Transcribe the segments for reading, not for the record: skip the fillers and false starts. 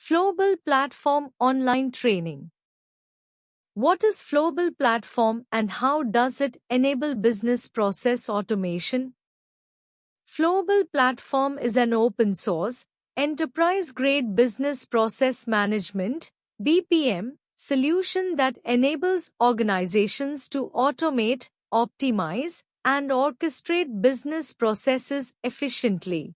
Flowable Platform Online Training. What is Flowable Platform and how does it enable business process automation? Flowable Platform is an open-source, enterprise-grade business process management (BPM) solution that enables organizations to automate, optimize, and orchestrate business processes efficiently.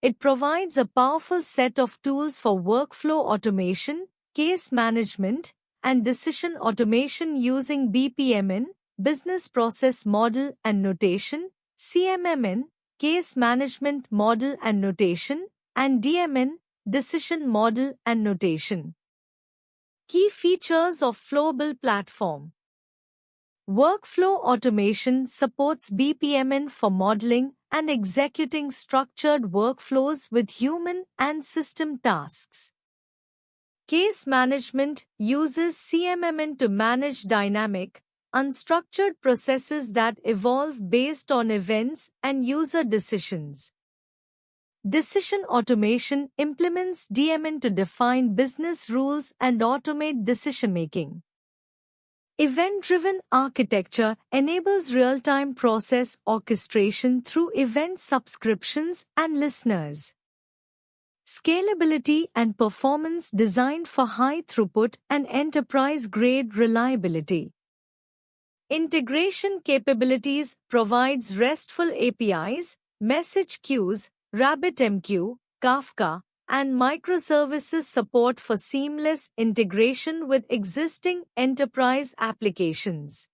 It provides a powerful set of tools for workflow automation, case management, and decision automation using BPMN, Business Process Model and Notation, CMMN, Case Management Model and Notation, and DMN, Decision Model and Notation. Key features of Flowable Platform. Workflow automation supports BPMN for modeling and executing structured workflows with human and system tasks. Case management uses CMMN to manage dynamic, unstructured processes that evolve based on events and user decisions. Decision automation implements DMN to define business rules and automate decision-making. Event-driven architecture enables real-time process orchestration through event subscriptions and listeners. Scalability and performance designed for high throughput and enterprise-grade reliability. Integration capabilities provides RESTful APIs, message queues, RabbitMQ, Kafka, and microservices support for seamless integration with existing enterprise applications.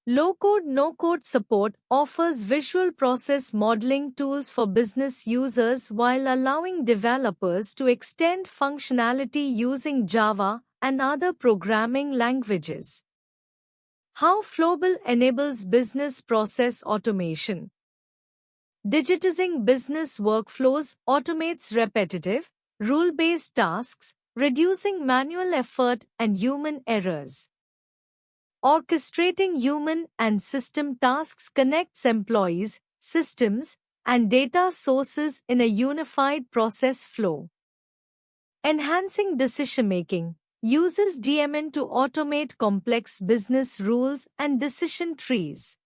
Low-code, no-code support offers visual process modeling tools for business users while allowing developers to extend functionality using Java and other programming languages. How Flowable enables business process automation. Digitizing business workflows automates repetitive, rule-based tasks, reducing manual effort and human errors. Orchestrating human and system tasks connects employees, systems, and data sources in a unified process flow. Enhancing decision-making uses DMN to automate complex business rules and decision trees.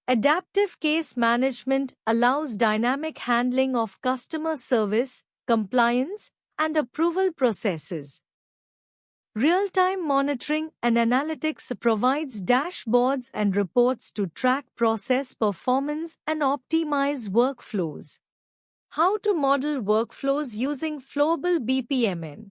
Adaptive case management allows dynamic handling of customer service, compliance, and approval processes. Real-time monitoring and analytics provides dashboards and reports to track process performance and optimize workflows. How to model workflows using Flowable BPMN.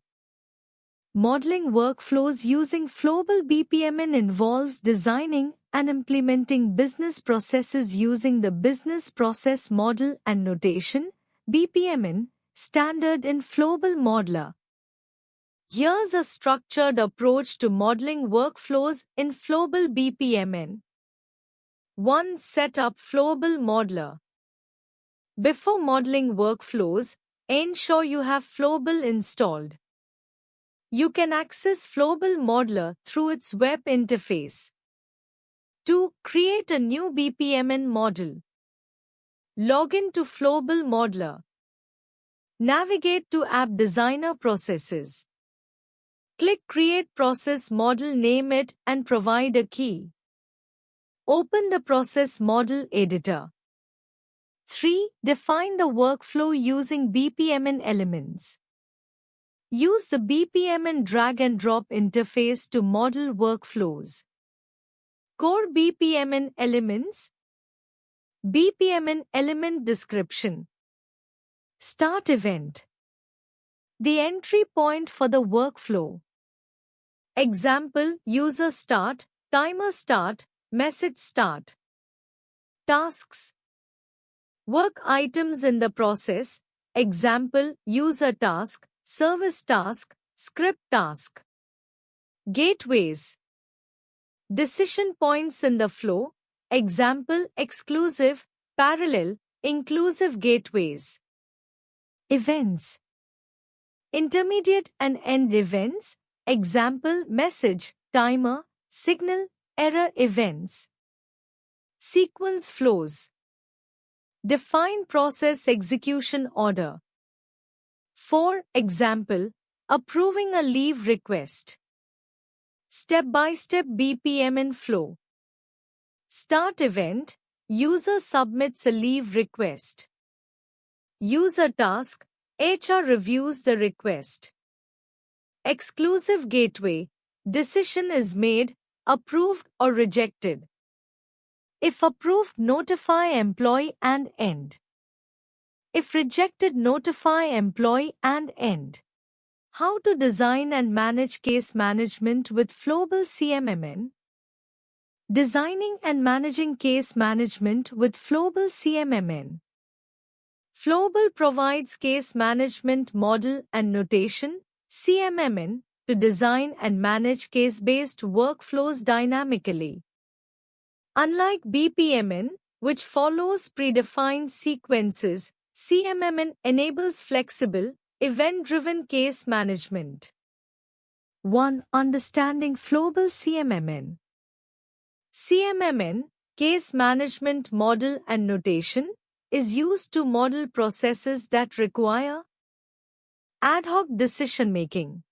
Modeling workflows using Flowable BPMN involves designing and implementing business processes using the Business Process Model and Notation (BPMN) standard in Flowable Modeler. Here's a structured approach to modeling workflows in Flowable BPMN. 1. Set up Flowable Modeler. Before modeling workflows, ensure you have Flowable installed. You can access Flowable Modeler through its web interface. 2. Create a new BPMN model. Log in to Flowable Modeler. Navigate to App Designer Processes. Click Create Process Model, name it, and provide a key. Open the Process Model Editor. 3. Define the workflow using BPMN elements. Use the BPMN drag-and-drop interface to model workflows. Core BPMN elements. BPMN element description. Start event. The entry point for the workflow. Example: user start, timer start, message start. Tasks. Work items in the process. Example: user task, service task, script task. Gateways. Decision points in the flow. Example: exclusive, parallel, inclusive gateways. Events. Intermediate and end events. Example: message, timer, signal, error events. Sequence flows. Define process execution order. For example, approving a leave request. Step-by-step BPMN flow. Start event. User submits a leave request. User task. HR reviews the request. Exclusive gateway. Decision is made, approved or rejected. If approved, notify employee and end. If rejected, notify employee and end. How to design and manage case management with Flowable CMMN? Designing and managing case management with Flowable CMMN. Flowable provides case management model and notation, CMMN, to design and manage case-based workflows dynamically. Unlike BPMN, which follows predefined sequences, CMMN enables flexible, event-driven case management. 1. Understanding Flowable CMMN. CMMN, Case Management Model and Notation, is used to model processes that require ad hoc decision-making,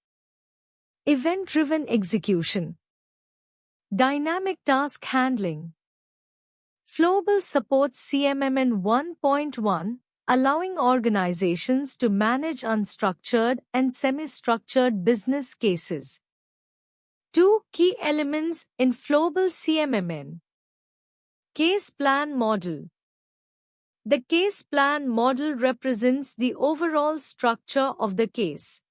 event-driven execution, dynamic task handling. Flowable supports CMMN 1.1, allowing organizations to manage unstructured and semi-structured business cases. 2 key elements in Flowable CMMN. Case Plan Model. The case plan model represents the overall structure of the case.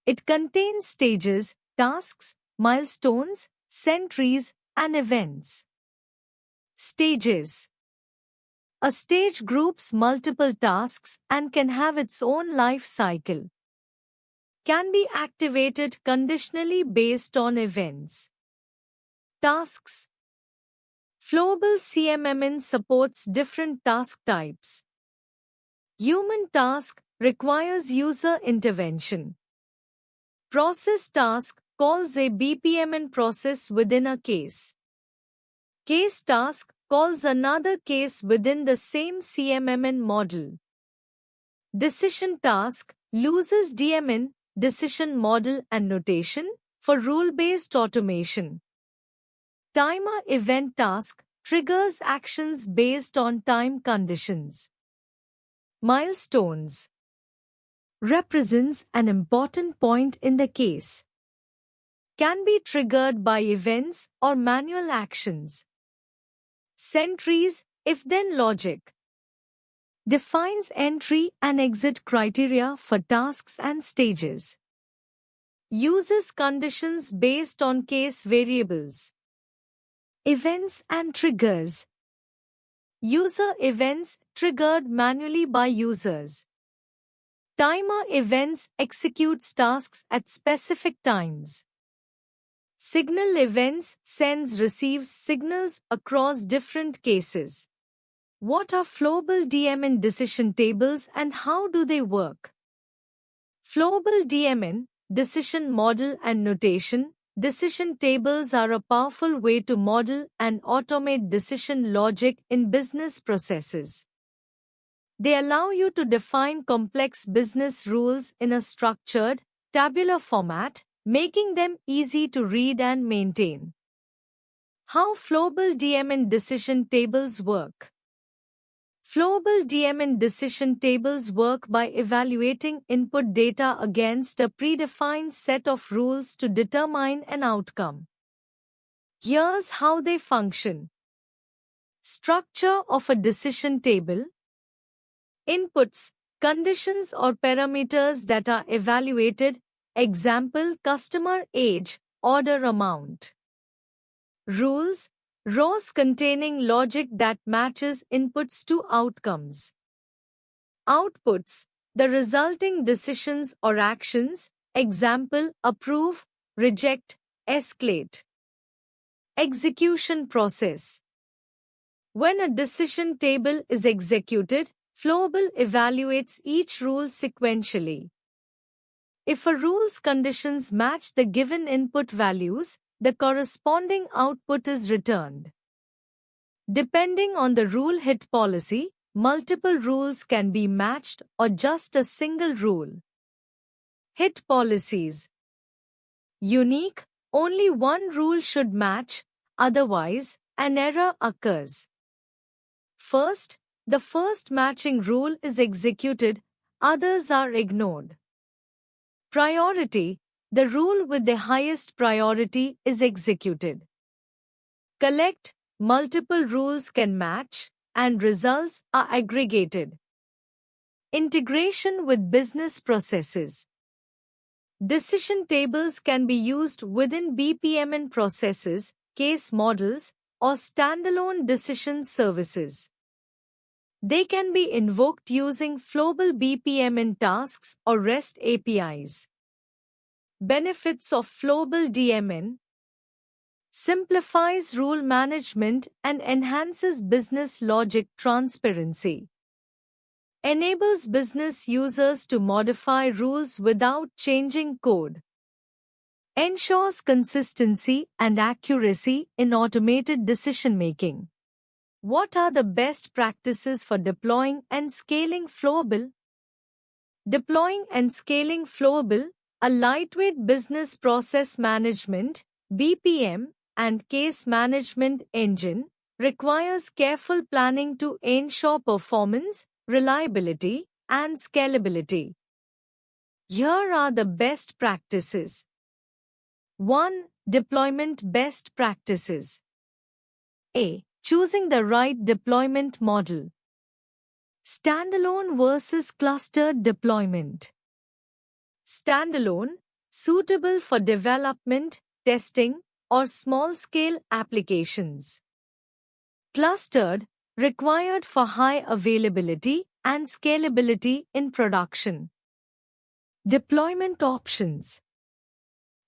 It contains stages, tasks, milestones, sentries, and events. Stages. A stage groups multiple tasks and can have its own life cycle. Can be activated conditionally based on events. Tasks. Flowable CMMN supports different task types. Human task requires user intervention. Process task calls a BPMN process within a case. Case task calls another case within the same CMMN model. Decision task uses DMN, decision model and notation, for rule-based automation. Timer event task triggers actions based on time conditions. Milestones represents an important point in the case. Can be triggered by events or manual actions. Sentries, if-then logic, defines entry and exit criteria for tasks and stages. Uses conditions based on case variables. Events and triggers. User events triggered manually by users. Timer events executes tasks at specific times. Signal events receives signals across different cases. What are Flowable DMN decision tables and how do they work? Flowable DMN, decision model and notation. Decision tables are a powerful way to model and automate decision logic in business processes. They allow you to define complex business rules in a structured, tabular format, making them easy to read and maintain. How Flowable DMN decision tables work. Flowable DMN decision tables work by evaluating input data against a predefined set of rules to determine an outcome. Here's how they function. Structure of a decision table. Inputs, conditions or parameters that are evaluated. Example, customer age, order amount. Rules, rows containing logic that matches inputs to outcomes. Outputs, the resulting decisions or actions. Example, approve, reject, escalate. Execution process. When a decision table is executed, Flowable evaluates each rule sequentially. If a rule's conditions match the given input values, the corresponding output is returned. Depending on the rule hit policy, multiple rules can be matched or just a single rule. Hit policies. Unique, only one rule should match, otherwise, an error occurs. First, the first matching rule is executed, others are ignored. Priority, the rule with the highest priority is executed. Collect, multiple rules can match, and results are aggregated. Integration with business processes. Decision tables can be used within BPMN processes, case models, or standalone decision services. They can be invoked using Flowable BPMN tasks or REST APIs. Benefits of Flowable DMN: simplifies rule management and enhances business logic transparency. Enables business users to modify rules without changing code. Ensures consistency and accuracy in automated decision-making. What are the best practices for deploying and scaling Flowable? Deploying and scaling Flowable, a lightweight business process management (BPM) and case management engine, requires careful planning to ensure performance, reliability, and scalability. Here are the best practices. 1. Deployment best practices. A. Choosing the right deployment model. Standalone versus clustered deployment. Standalone, suitable for development, testing, or small-scale applications. Clustered, required for high availability and scalability in production. Deployment options.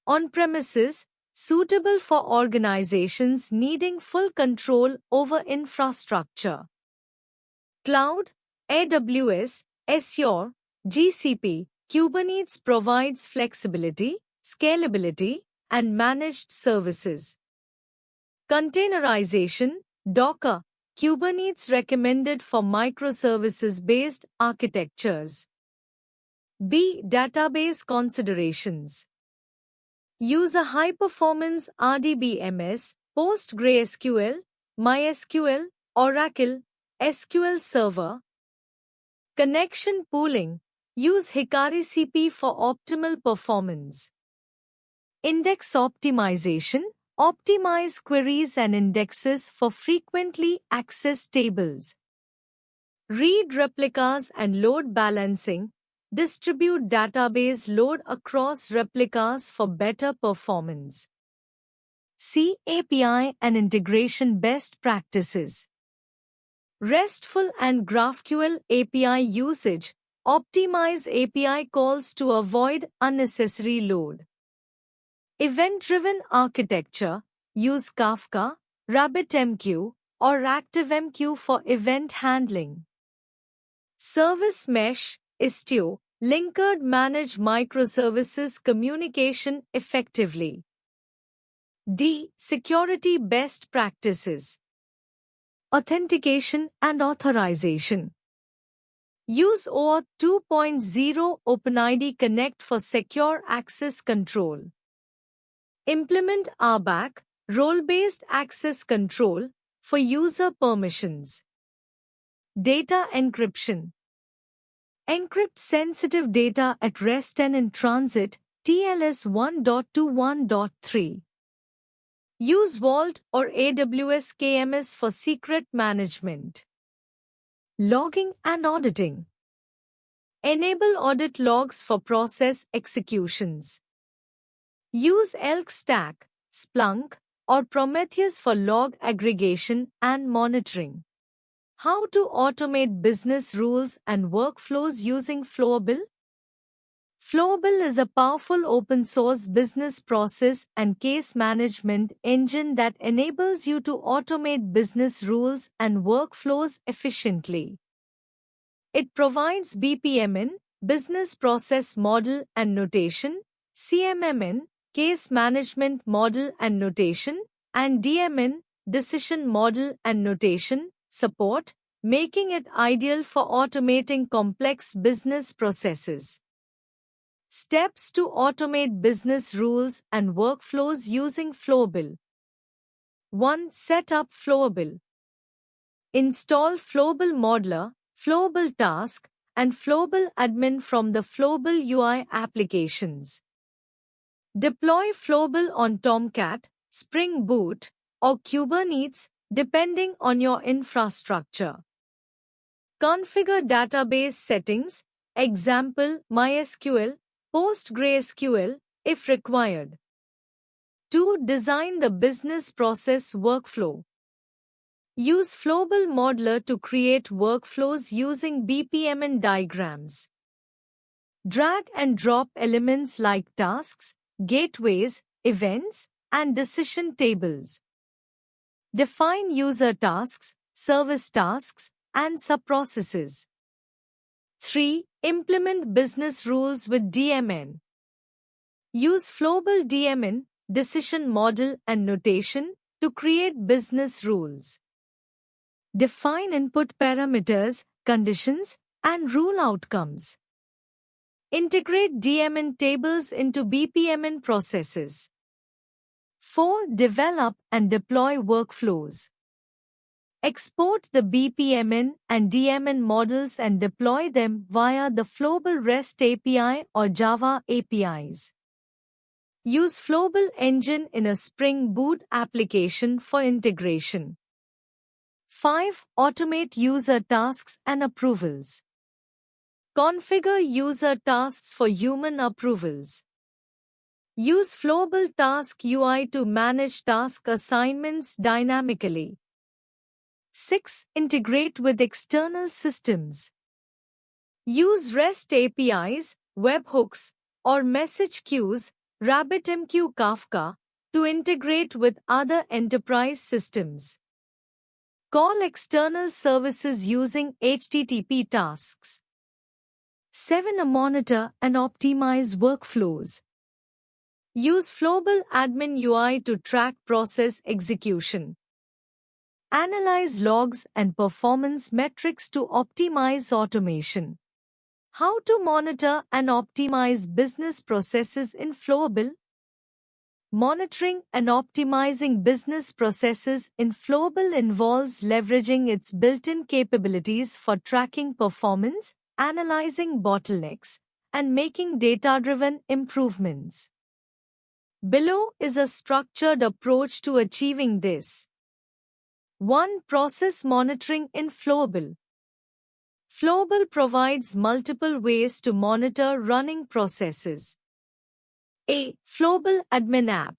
On-premises, suitable for organizations needing full control over infrastructure. Cloud, AWS, Azure, GCP, Kubernetes provides flexibility, scalability, and managed services. Containerization, Docker, Kubernetes recommended for microservices-based architectures. B. Database considerations. Use a high-performance RDBMS, PostgreSQL, MySQL, Oracle, SQL Server. Connection pooling. Use Hikari CP for optimal performance. Index optimization. Optimize queries and indexes for frequently accessed tables. Read replicas and load balancing. Distribute database load across replicas for better performance. C. API and integration best practices. RESTful and GraphQL API usage. Optimize API calls to avoid unnecessary load. Event-driven architecture. Use Kafka, RabbitMQ, or ActiveMQ for event handling. Service mesh, Istio, Linkerd manage microservices communication effectively. D. Security best practices. Authentication and authorization. Use OAuth 2.0 OpenID Connect for secure access control. Implement RBAC, role-based access control, for user permissions. Data encryption. Encrypt sensitive data at rest and in transit, TLS 1.2.1.3. Use Vault or AWS KMS for secret management. Logging and auditing. Enable audit logs for process executions. Use Elk Stack, Splunk, or Prometheus for log aggregation and monitoring. How to automate business rules and workflows using Flowable? Flowable is a powerful open-source business process and case management engine that enables you to automate business rules and workflows efficiently. It provides BPMN, Business Process Model and Notation, CMMN, Case Management Model and Notation, and DMN, Decision Model and Notation, support, making it ideal for automating complex business processes. Steps to automate business rules and workflows using Flowable. 1. Set up Flowable. Install Flowable Modeler, Flowable Task, and Flowable Admin from the Flowable UI applications. Deploy Flowable on Tomcat, Spring Boot, or Kubernetes, depending on your infrastructure. Configure database settings, example MySQL, PostgreSQL, if required. 2. Design the business process workflow. Use Flowable Modeler to create workflows using BPMN diagrams. Drag and drop elements like tasks, gateways, events, and decision tables. Define user tasks, service tasks, and subprocesses. 3. Implement business rules with DMN. Use Flowable DMN, decision model and notation to create business rules. Define input parameters, conditions, and rule outcomes. Integrate DMN tables into BPMN processes. 4. Develop and deploy workflows. Export the BPMN and DMN models and deploy them via the Flowable REST API or Java APIs. Use Flowable Engine in a Spring Boot application for integration. 5. Automate user tasks and approvals. Configure user tasks for human approvals. Use Flowable Task UI to manage task assignments dynamically. 6. Integrate with external systems. Use REST APIs, webhooks, or message queues, RabbitMQ Kafka, to integrate with other enterprise systems. Call external services using HTTP tasks. 7. Monitor and optimize workflows. Use Flowable Admin UI to track process execution. Analyze logs and performance metrics to optimize automation. How to monitor and optimize business processes in Flowable? Monitoring and optimizing business processes in Flowable involves leveraging its built-in capabilities for tracking performance, analyzing bottlenecks, and making data-driven improvements. Below is a structured approach to achieving this. 1. Process monitoring in Flowable. Flowable provides multiple ways to monitor running processes. A. Flowable Admin App.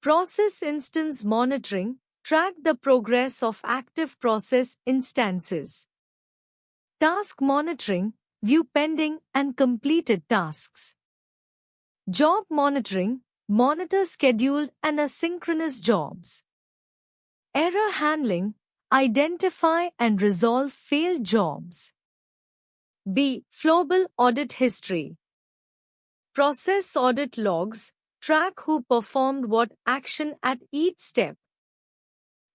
Process instance monitoring. Track the progress of active process instances. Task monitoring. View pending and completed tasks. Job monitoring. Monitor scheduled and asynchronous jobs. Error handling. Identify and resolve failed jobs. B. Flowable Audit History. Process audit logs. Track who performed what action at each step.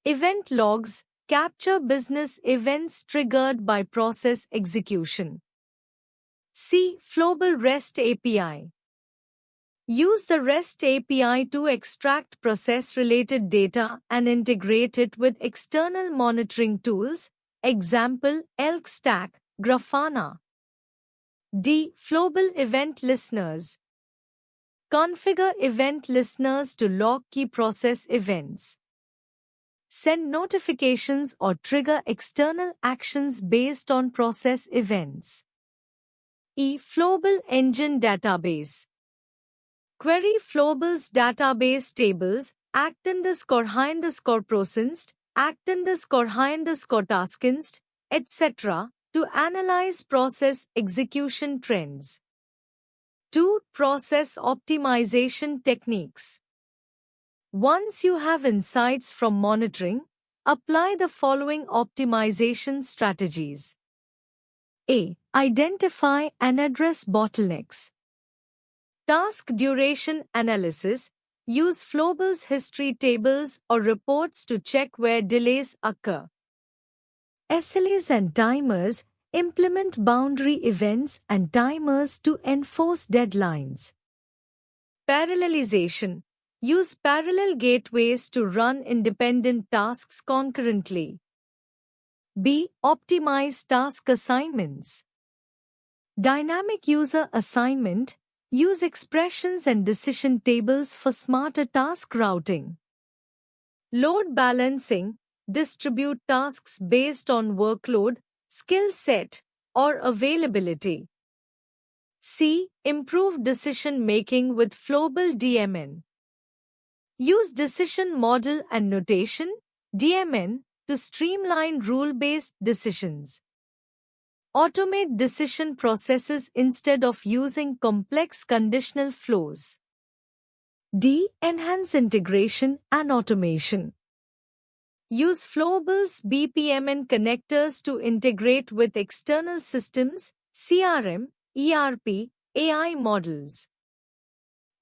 Event logs. Capture business events triggered by process execution. C. Flowable REST API. Use the REST API to extract process-related data and integrate it with external monitoring tools, example Elk Stack, Grafana. D. Flowable Event Listeners. Configure event listeners to log key process events. Send notifications or trigger external actions based on process events. E. Flowable Engine Database. Query Flowable's database tables, act_high_processed, act_high_taskinst, etc., to analyze process execution trends. 2. Process optimization techniques. Once you have insights from monitoring, apply the following optimization strategies. A. Identify and address bottlenecks. Task duration analysis. Use Flowable's history tables or reports to check where delays occur. SLAs and timers, implement boundary events and timers to enforce deadlines. Parallelization. Use parallel gateways to run independent tasks concurrently. B. Optimize task assignments. Dynamic user assignment. Use expressions and decision tables for smarter task routing. Load balancing. Distribute tasks based on workload, skill set, or availability. C. Improve decision making with Flowable DMN. Use decision model and notation, DMN, to streamline rule-based decisions. Automate decision processes instead of using complex conditional flows. D. Enhance integration and automation. Use Flowable's BPMN connectors to integrate with external systems, CRM, ERP, AI models.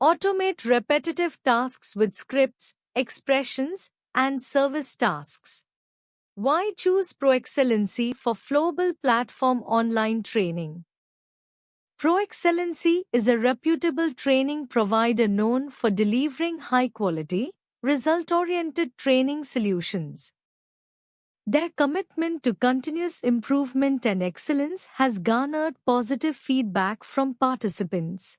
Automate repetitive tasks with scripts, expressions, and service tasks. Why choose ProExcellency for Flowable Platform Online Training? ProExcellency is a reputable training provider known for delivering high-quality, result-oriented training solutions. Their commitment to continuous improvement and excellence has garnered positive feedback from participants.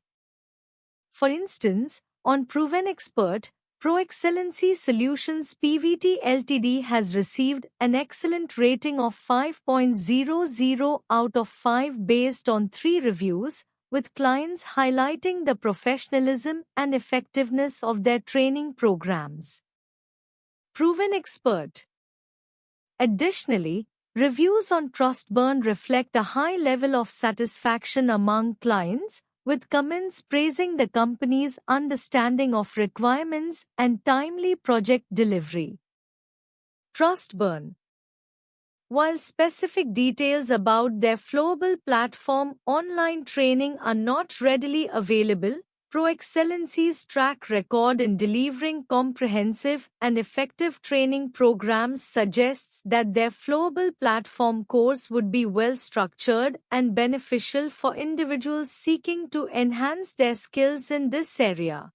For instance, on Proven Expert, ProExcellency Solutions PVT Ltd has received an excellent rating of 5.00 out of 5 based on 3 reviews, with clients highlighting the professionalism and effectiveness of their training programs. Proven Expert. Additionally, reviews on Trustburn reflect a high level of satisfaction among clients, with comments praising the company's understanding of requirements and timely project delivery. Trustburn. While specific details about their Flowable platform online training are not readily available, ProExcellency's track record in delivering comprehensive and effective training programs suggests that their Flowable platform course would be well structured and beneficial for individuals seeking to enhance their skills in this area.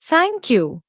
Thank you.